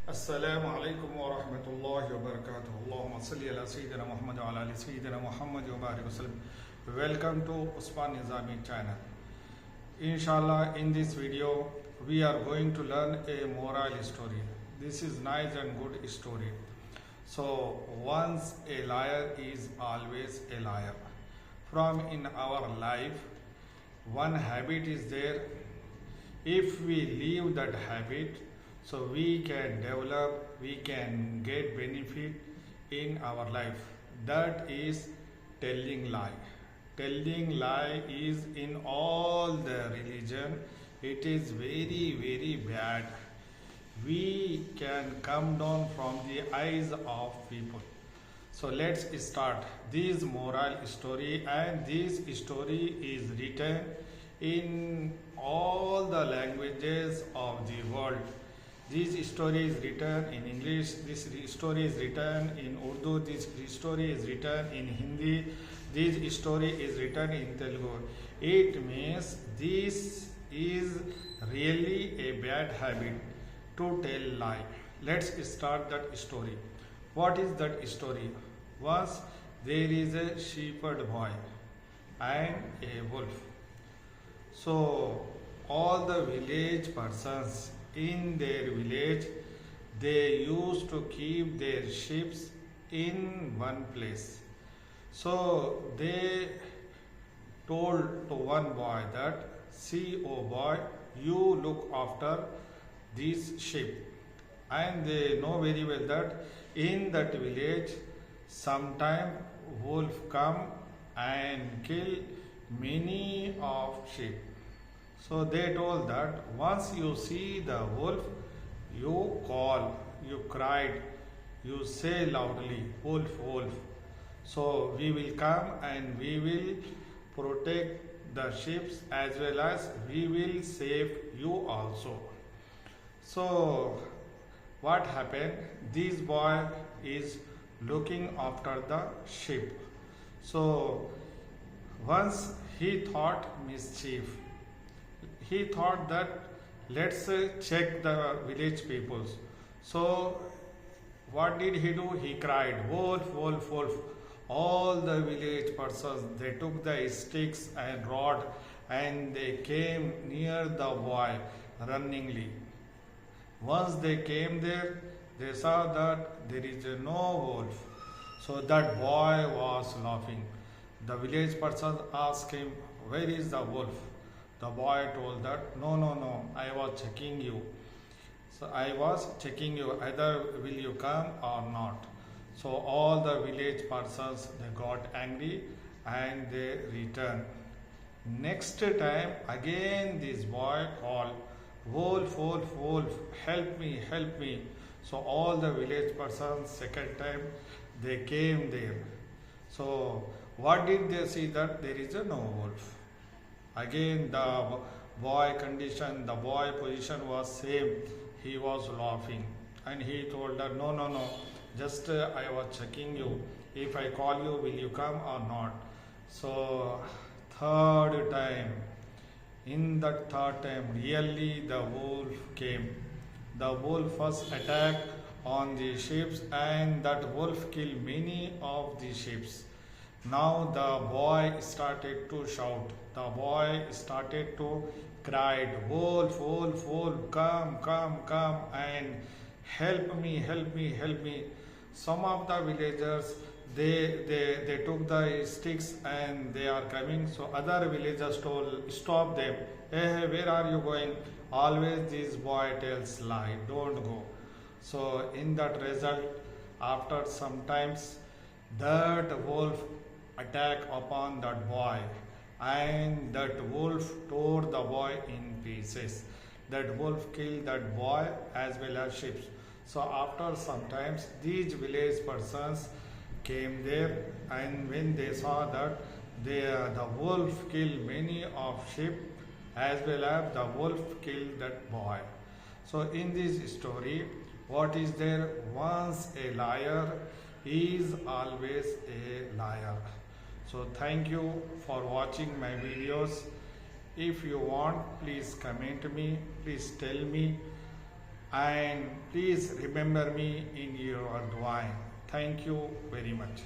अस्सलामु अलैकुम व रहमतुल्लाहि व बरकातुहू। अल्लाहुम्मा सल्लि अला सय्यिदिना मुहम्मद व अला आलि सय्यिदिना मुहम्मद व बारिक वसल्लम. Welcome to Usman Nizami channel. Inshallah, in this video, we are going to learn a moral story. This is nice and good story. So, once a liar is always a liar. From in our life, one habit is there. If we leave that habit, so we can develop, we can get benefit in our life. That is telling lie. Telling lie is in all the religion. It is very bad. We can come down from the eyes of people. So let's start this moral story, and this story is written in all the languages of the world. This story is written in English, this story is written in Urdu, this story is written in Hindi, this story is written in Telugu. It means this is really a bad habit to tell lie. Let's start that story. What is that story? Once there is a shepherd boy and a wolf. So all the village persons in their village, they used to keep their sheep in one place. So they told to one boy that, see, oh boy, you look after these sheep. And they know very well that in that village sometime wolf come and kill many of sheep. So they told that once you see the wolf, you call, you cried, you say loudly, wolf, wolf. So we will come and we will protect the sheep as well as we will save you also. So what happened? This boy is looking after the sheep. So once he thought mischief. He thought that let's check the village peoples. So what did he do? He cried, wolf, wolf, wolf. All the village persons, they took the sticks and rod and they came near the boy runningly. Once they came there, they saw that there is no wolf. So that boy was laughing. The village persons asked him, where is the wolf? The boy told that, no, I was checking you. So I was checking you, either will you come or not. So all the village persons, they got angry and they returned. Next time, again this boy called, wolf, wolf, wolf, help me, help me. So all the village persons, second time, they came there. So what did they see? That there is no wolf. Again the boy condition, the boy position was same. He was laughing and he told her, no, just I was checking you. If I call you, will you come or not? So third time, in that third time, really the wolf came. The wolf first attacked on the sheep and that wolf killed many of the sheep. Now the boy started to shout. The boy started to cry, wolf, wolf, wolf, come, and help me, help me, help me. Some of the villagers, they took the sticks and they are coming. So other villagers told, stop them. Hey, where are you going? Always this boy tells lie, don't go. So in that result, after some times, that wolf attack upon that boy and that wolf tore the boy in pieces. That wolf killed that boy as well as sheep. So after some times these village persons came there, and when they saw that the wolf killed many of sheep as well as the wolf killed that boy. So in this story, what is there? Once a liar is always a liar. So thank you for watching my videos. If you want, please comment me, please tell me and please remember me in your dua. Thank you very much.